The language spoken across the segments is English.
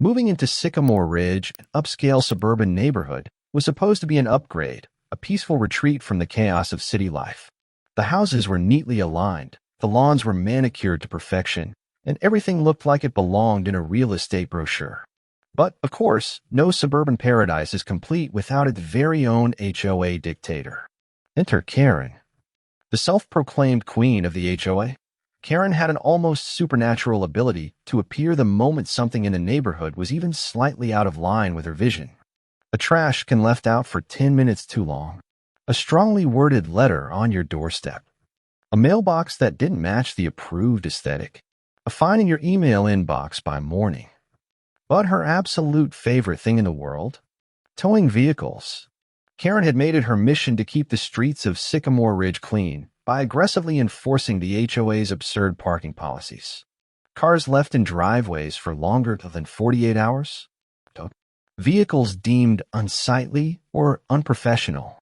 Moving into Sycamore Ridge, an upscale suburban neighborhood, was supposed to be an upgrade, a peaceful retreat from the chaos of city life. The houses were neatly aligned, the lawns were manicured to perfection, and everything looked like it belonged in a real estate brochure. But, of course, no suburban paradise is complete without its very own HOA dictator. Enter Karen. The self-proclaimed queen of the HOA, Karen had an almost supernatural ability to appear the moment something in the neighborhood was even slightly out of line with her vision. A trash can left out for 10 minutes too long, a strongly worded letter on your doorstep, a mailbox that didn't match the approved aesthetic, a fine in your email inbox by morning. But her absolute favorite thing in the world? Towing vehicles. Karen had made it her mission to keep the streets of Sycamore Ridge clean by aggressively enforcing the HOA's absurd parking policies. Cars left in driveways for longer than 48 hours. Vehicles deemed unsightly or unprofessional.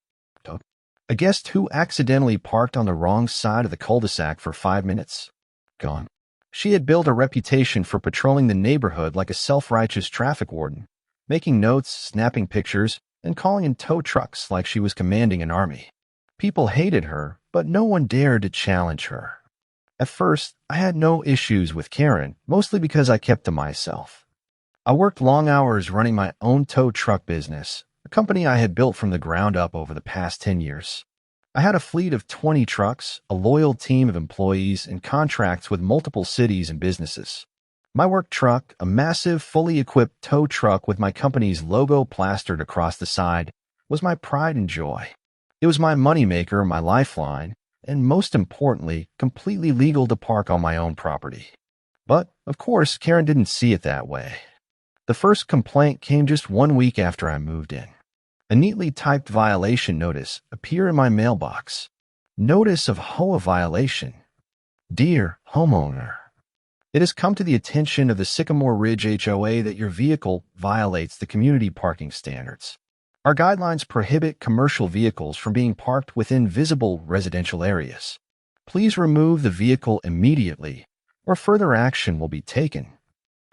A guest who accidentally parked on the wrong side of the cul-de-sac for 5 minutes. Gone. She had built a reputation for patrolling the neighborhood like a self-righteous traffic warden, making notes, snapping pictures, and calling in tow trucks like she was commanding an army. People hated her, but no one dared to challenge her. At first, I had no issues with Karen, mostly because I kept to myself. I worked long hours running my own tow truck business, a company I had built from the ground up over the past 10 years. I had a fleet of 20 trucks, a loyal team of employees, and contracts with multiple cities and businesses. My work truck, a massive, fully equipped tow truck with my company's logo plastered across the side, was my pride and joy. It was my moneymaker, my lifeline, and most importantly, completely legal to park on my own property. But, of course, Karen didn't see it that way. The first complaint came just 1 week after I moved in. A neatly typed violation notice appeared in my mailbox. Notice of HOA violation. Dear homeowner, it has come to the attention of the Sycamore Ridge HOA that your vehicle violates the community parking standards. Our guidelines prohibit commercial vehicles from being parked within visible residential areas. Please remove the vehicle immediately, or further action will be taken.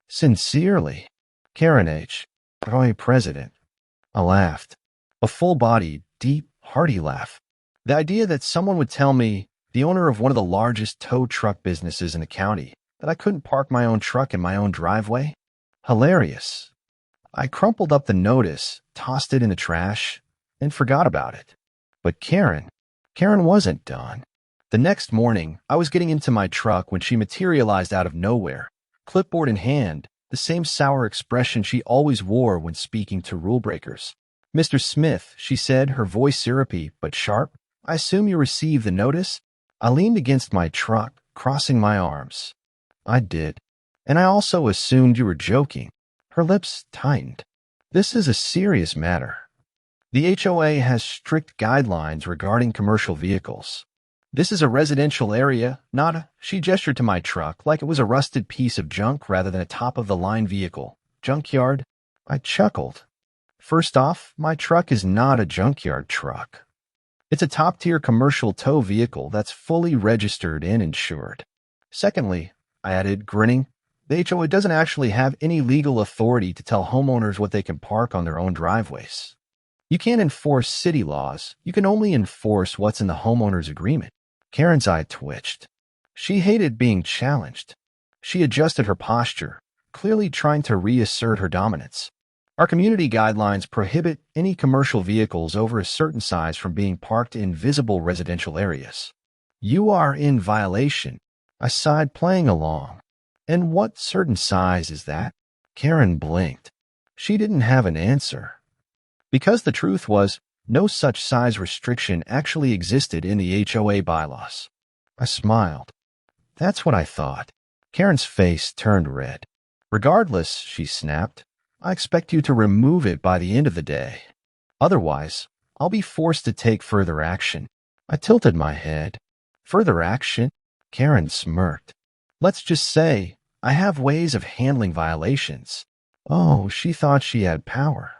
Sincerely, Karen H., HOA President. I laughed. A full-bodied, deep, hearty laugh. The idea that someone would tell me, the owner of one of the largest tow truck businesses in the county, that I couldn't park my own truck in my own driveway? Hilarious. I crumpled up the notice, tossed it in the trash, and forgot about it. But Karen wasn't done. The next morning, I was getting into my truck when she materialized out of nowhere, clipboard in hand, the same sour expression she always wore when speaking to rule breakers. Mr. Smith, she said, her voice syrupy but sharp, I assume you received the notice? I leaned against my truck, crossing my arms. I did. And I also assumed you were joking. Her lips tightened. This is a serious matter. The HOA has strict guidelines regarding commercial vehicles. This is a residential area, not a... She gestured to my truck like it was a rusted piece of junk rather than a top-of-the-line vehicle. Junkyard? I chuckled. First off, my truck is not a junkyard truck. It's a top-tier commercial tow vehicle that's fully registered and insured. Secondly, I added, grinning, the HOA doesn't actually have any legal authority to tell homeowners what they can park on their own driveways. You can't enforce city laws. You can only enforce what's in the homeowner's agreement. Karen's eye twitched. She hated being challenged. She adjusted her posture, clearly trying to reassert her dominance. Our community guidelines prohibit any commercial vehicles over a certain size from being parked in visible residential areas. You are in violation. I sighed, playing along. And what certain size is that? Karen blinked. She didn't have an answer. Because the truth was, no such size restriction actually existed in the HOA bylaws. I smiled. That's what I thought. Karen's face turned red. Regardless, she snapped, I expect you to remove it by the end of the day. Otherwise, I'll be forced to take further action. I tilted my head. Further action? Karen smirked. Let's just say, I have ways of handling violations. Oh, she thought she had power.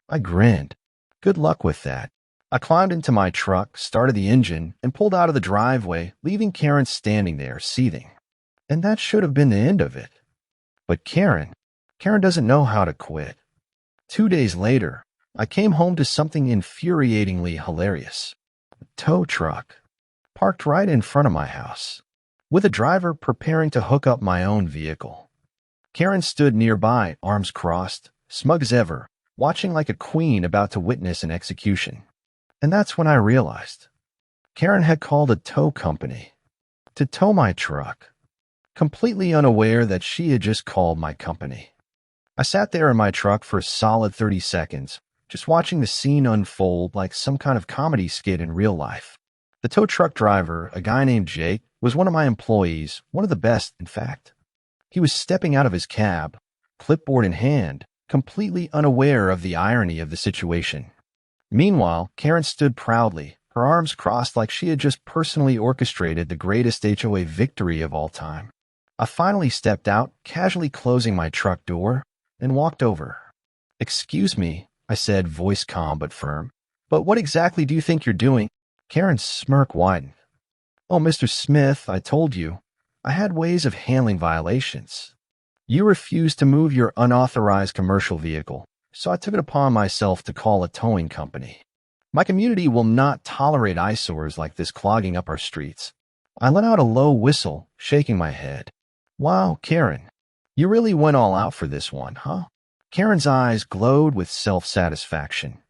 I grinned. Good luck with that. I climbed into my truck, started the engine, and pulled out of the driveway, leaving Karen standing there, seething. And that should have been the end of it. But Karen Karen doesn't know how to quit. 2 days later, I came home to something infuriatingly hilarious. A tow truck, parked right in front of my house, with a driver preparing to hook up my own vehicle. Karen stood nearby, arms crossed, smug as ever, watching like a queen about to witness an execution. And that's when I realized Karen had called a tow company to tow my truck, completely unaware that she had just called my company. I sat there in my truck for a solid 30 seconds, just watching the scene unfold like some kind of comedy skit in real life. The tow truck driver, a guy named Jake, was one of my employees, one of the best, in fact. He was stepping out of his cab, clipboard in hand, completely unaware of the irony of the situation. Meanwhile, Karen stood proudly, her arms crossed like she had just personally orchestrated the greatest HOA victory of all time. I finally stepped out, casually closing my truck door, and walked over. "Excuse me," I said, voice calm but firm. "But what exactly do you think you're doing?" Karen's smirk widened. "Oh, Mr. Smith, I told you. I had ways of handling violations. You refused to move your unauthorized commercial vehicle, so I took it upon myself to call a towing company. My community will not tolerate eyesores like this clogging up our streets." I let out a low whistle, shaking my head. "Wow, Karen, you really went all out for this one, huh?" Karen's eyes glowed with self-satisfaction.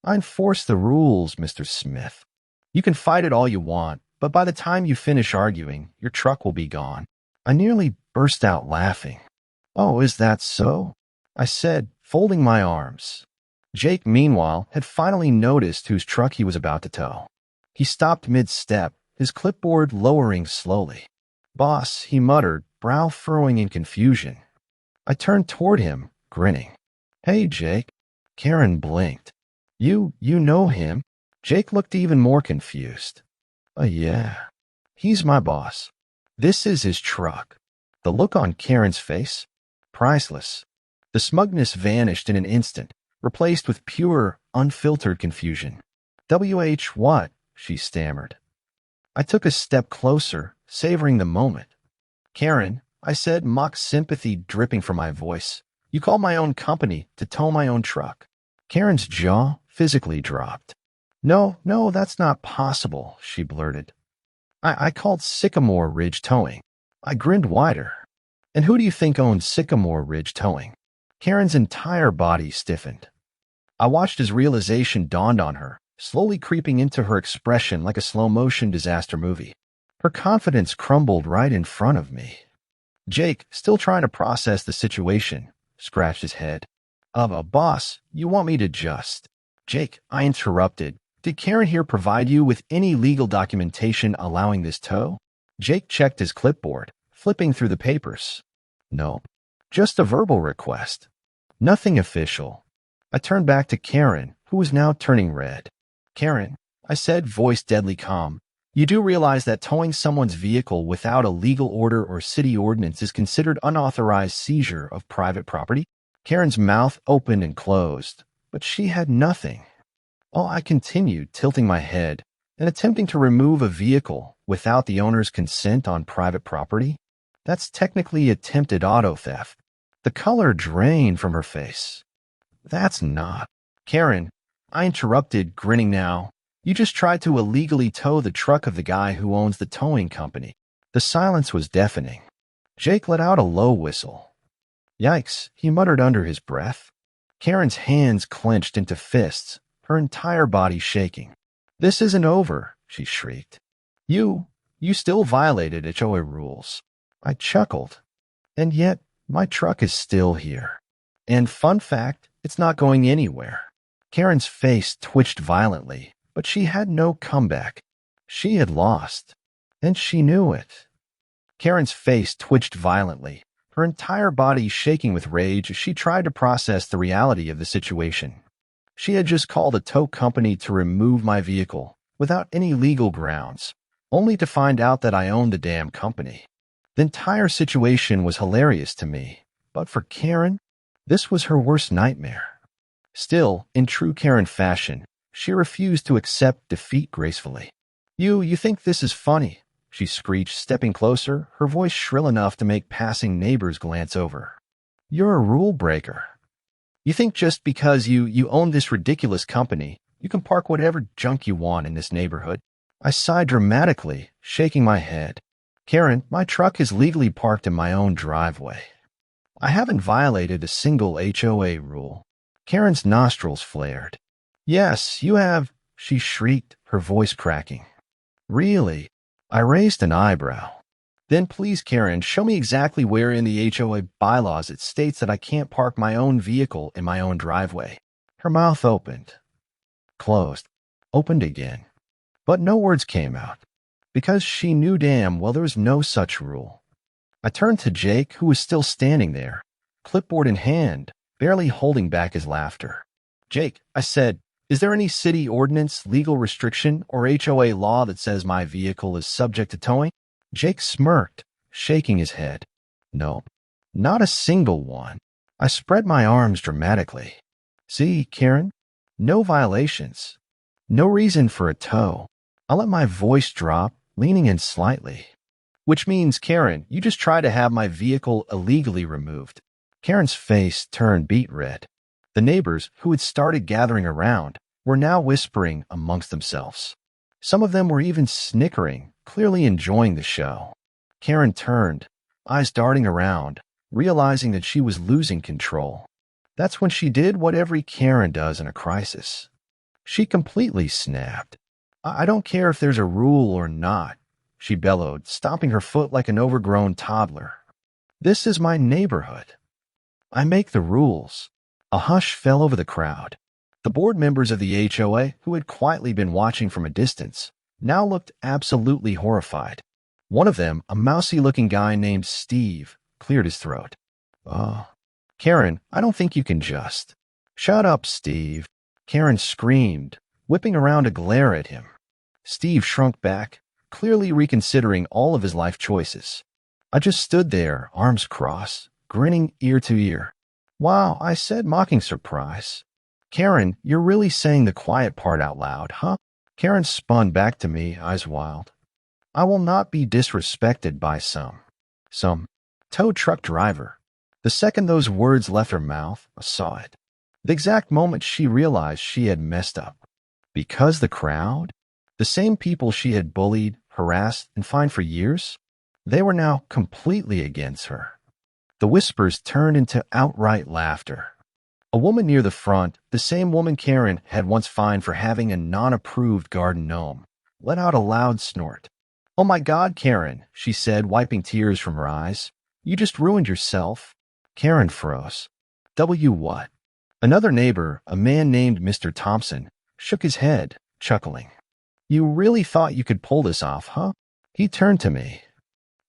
"I enforce the rules, Mr. Smith. You can fight it all you want, but by the time you finish arguing, your truck will be gone." I nearly burst out laughing. "Oh, is that so?" I said, folding my arms. Jake, meanwhile, had finally noticed whose truck he was about to tow. He stopped mid-step, his clipboard lowering slowly. "Boss," he muttered, brow furrowing in confusion. I turned toward him, grinning. "Hey, Jake." Karen blinked. You know him?" Jake looked even more confused. Yeah. He's my boss. This is his truck." The look on Karen's face? Priceless. The smugness vanished in an instant, replaced with pure, unfiltered confusion. "WH what?" she stammered. I took a step closer, savoring the moment. "Karen," I said, mock sympathy dripping from my voice, "you called my own company to tow my own truck." Karen's jaw physically dropped. No, that's not possible," she blurted. I called Sycamore Ridge Towing." I grinned wider. "And who do you think owns Sycamore Ridge Towing?" Karen's entire body stiffened. I watched as realization dawned on her, slowly creeping into her expression like a slow-motion disaster movie. Her confidence crumbled right in front of me. Jake, still trying to process the situation, scratched his head. Boss, you want me to just..." "Jake," I interrupted, "did Karen here provide you with any legal documentation allowing this tow?" Jake checked his clipboard, flipping through the papers. "No, just a verbal request. Nothing official." I turned back to Karen, who was now turning red. "Karen," I said, voice deadly calm, "you do realize that towing someone's vehicle without a legal order or city ordinance is considered unauthorized seizure of private property?" Karen's mouth opened and closed, but she had nothing. "Oh," I continued, tilting my head and attempting to remove a vehicle without the owner's consent on private property. That's technically attempted auto theft." The color drained from her face. "That's not..." "Karen," I interrupted, grinning now, "you just tried to illegally tow the truck of the guy who owns the towing company." The silence was deafening. Jake let out a low whistle. "Yikes," he muttered under his breath. Karen's hands clenched into fists, her entire body shaking. "This isn't over," she shrieked. You still violated HOA rules." I chuckled. "And yet, my truck is still here. And fun fact, it's not going anywhere." Karen's face twitched violently, but she had no comeback. She had lost, and she knew it. Karen's face twitched violently, her entire body shaking with rage as she tried to process the reality of the situation. She had just called a tow company to remove my vehicle without any legal grounds, only to find out that I owned the damn company. The entire situation was hilarious to me, but for Karen, this was her worst nightmare. Still, in true Karen fashion, she refused to accept defeat gracefully. You think this is funny?" she screeched, stepping closer, her voice shrill enough to make passing neighbors glance over. You're a rule breaker. You think just because you own this ridiculous company, you can park whatever junk you want in this neighborhood. I sighed dramatically, shaking my head. Karen, my truck is legally parked in my own driveway. I haven't violated a single HOA rule. Karen's nostrils flared. Yes, you have, she shrieked, her voice cracking. Really? I raised an eyebrow. Then please, Karen, show me exactly where in the HOA bylaws it states that I can't park my own vehicle in my own driveway. Her mouth opened, closed, opened again. But no words came out, because she knew damn well there was no such rule. I turned to Jake, who was still standing there, clipboard in hand, barely holding back his laughter. Jake, I said, is there any city ordinance, legal restriction, or HOA law that says my vehicle is subject to towing? Jake smirked, shaking his head. No, not a single one. I spread my arms dramatically. See, Karen? No violations. No reason for a tow. I let my voice drop, leaning in slightly. Which means, Karen, you just try to have my vehicle illegally removed. Karen's face turned beet red. The neighbors, who had started gathering around, were now whispering amongst themselves. Some of them were even snickering, clearly enjoying the show. Karen turned, eyes darting around, realizing that she was losing control. That's when she did what every Karen does in a crisis. She completely snapped. I don't care if there's a rule or not, she bellowed, stomping her foot like an overgrown toddler. This is my neighborhood. I make the rules. A hush fell over the crowd. The board members of the HOA, who had quietly been watching from a distance, now looked absolutely horrified. One of them, a mousy-looking guy named Steve, cleared his throat. Oh, Karen, I don't think you can just. Shut up, Steve. Karen screamed, whipping around to glare at him. Steve shrunk back, clearly reconsidering all of his life choices. I just stood there, arms crossed, grinning ear to ear. Wow, I said, mocking surprise. Karen, you're really saying the quiet part out loud, huh? Karen spun back to me, eyes wild. I will not be disrespected by some tow truck driver. The second those words left her mouth, I saw it. The exact moment she realized she had messed up. Because the crowd, the same people she had bullied, harassed, and fined for years, they were now completely against her. The whispers turned into outright laughter. A woman near the front, the same woman Karen had once fined for having a non-approved garden gnome, let out a loud snort. Oh my God, Karen, she said, wiping tears from her eyes. You just ruined yourself. Karen froze. What? Another neighbor, a man named Mr. Thompson, shook his head, chuckling. You really thought you could pull this off, huh? He turned to me.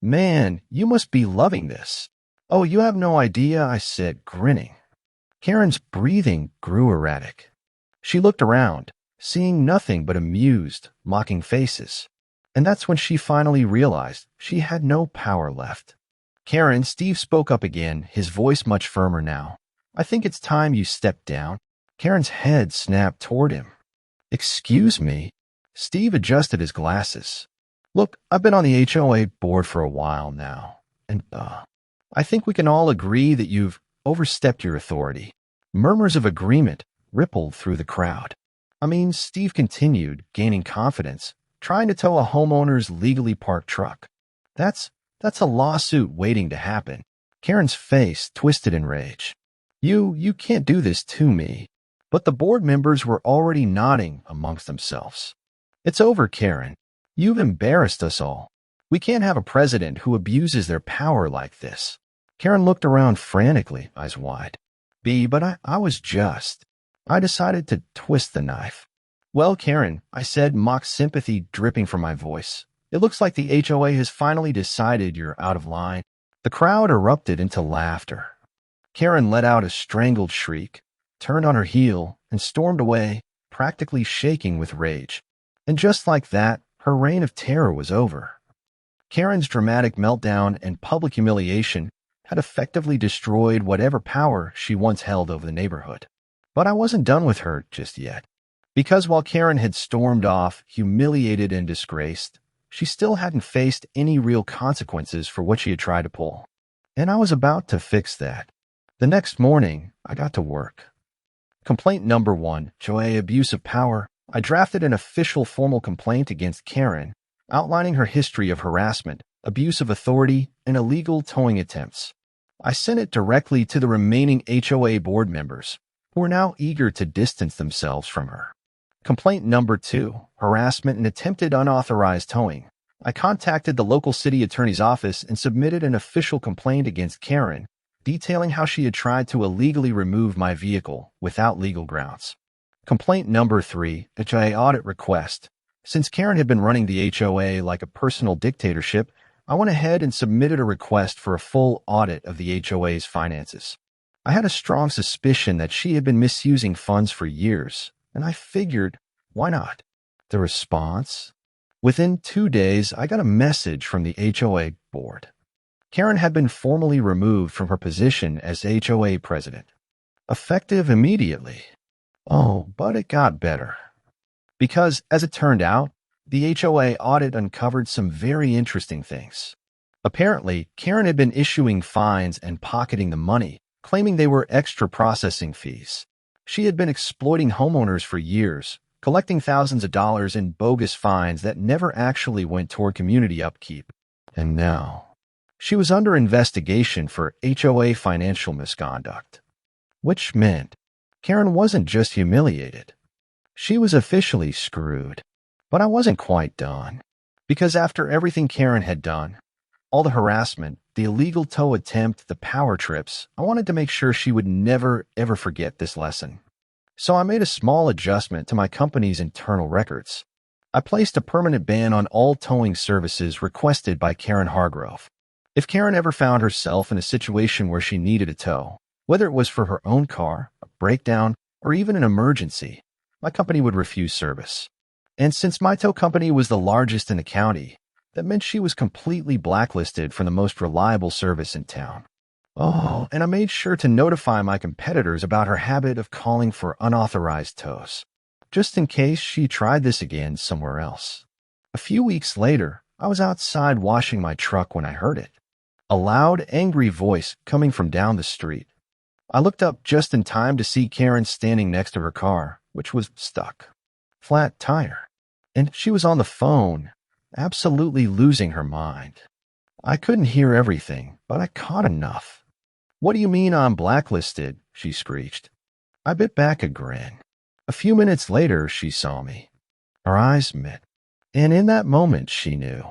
Man, you must be loving this. Oh, you have no idea, I said, grinning. Karen's breathing grew erratic. She looked around, seeing nothing but amused, mocking faces. And that's when she finally realized she had no power left. Karen, Steve spoke up again, his voice much firmer now. I think it's time you stepped down. Karen's head snapped toward him. Excuse me? Steve adjusted his glasses. Look, I've been on the HOA board for a while now, and I think we can all agree that you've overstepped your authority. Murmurs of agreement rippled through the crowd. Steve continued, gaining confidence, trying to tow a homeowner's legally parked truck. That's a lawsuit waiting to happen. Karen's face twisted in rage. You can't do this to me. But the board members were already nodding amongst themselves. It's over, Karen. You've embarrassed us all. We can't have a president who abuses their power like this. Karen looked around frantically, eyes wide. But I decided to twist the knife. Well, Karen, I said, mock sympathy dripping from my voice. It looks like the HOA has finally decided you're out of line. The crowd erupted into laughter. Karen let out a strangled shriek, turned on her heel, and stormed away, practically shaking with rage. And just like that, her reign of terror was over. Karen's dramatic meltdown and public humiliation had effectively destroyed whatever power she once held over the neighborhood. But I wasn't done with her just yet. Because while Karen had stormed off, humiliated and disgraced, she still hadn't faced any real consequences for what she had tried to pull. And I was about to fix that. The next morning, I got to work. Complaint number 1, HOA abuse of power. I drafted an official formal complaint against Karen, outlining her history of harassment, abuse of authority, and illegal towing attempts. I sent it directly to the remaining HOA board members, who were now eager to distance themselves from her. Complaint number 2, harassment and attempted unauthorized towing. I contacted the local city attorney's office and submitted an official complaint against Karen, detailing how she had tried to illegally remove my vehicle without legal grounds. Complaint number 3, HOA audit request. Since Karen had been running the HOA like a personal dictatorship, I went ahead and submitted a request for a full audit of the HOA's finances. I had a strong suspicion that she had been misusing funds for years, and I figured, why not? The response? Within 2 days, I got a message from the HOA board. Karen had been formally removed from her position as HOA president, effective immediately. Oh, but it got better. Because, as it turned out, the HOA audit uncovered some very interesting things. Apparently, Karen had been issuing fines and pocketing the money, claiming they were extra processing fees. She had been exploiting homeowners for years, collecting thousands of dollars in bogus fines that never actually went toward community upkeep. And now, she was under investigation for HOA financial misconduct. Which meant Karen wasn't just humiliated. She was officially screwed. But I wasn't quite done. Because after everything Karen had done, all the harassment, the illegal tow attempt, the power trips, I wanted to make sure she would never, ever forget this lesson. So I made a small adjustment to my company's internal records. I placed a permanent ban on all towing services requested by Karen Hargrove. If Karen ever found herself in a situation where she needed a tow, whether it was for her own car, a breakdown, or even an emergency, my company would refuse service. And since my tow company was the largest in the county, that meant she was completely blacklisted from the most reliable service in town. Oh, and I made sure to notify my competitors about her habit of calling for unauthorized tows, just in case she tried this again somewhere else. A few weeks later, I was outside washing my truck when I heard it. A loud, angry voice coming from down the street. I looked up just in time to see Karen standing next to her car, which was stuck. Flat tire. And she was on the phone, absolutely losing her mind. I couldn't hear everything, but I caught enough. "What do you mean I'm blacklisted?" she screeched. I bit back a grin. A few minutes later, she saw me. Our eyes met, and in that moment, she knew.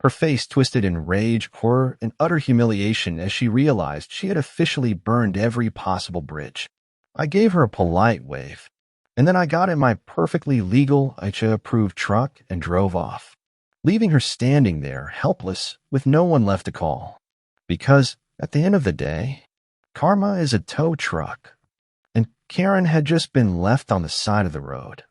Her face twisted in rage, horror, and utter humiliation as she realized she had officially burned every possible bridge. I gave her a polite wave, and then I got in my perfectly legal, HOA-approved truck and drove off, leaving her standing there, helpless, with no one left to call. Because, at the end of the day, karma is a tow truck, and Karen had just been left on the side of the road.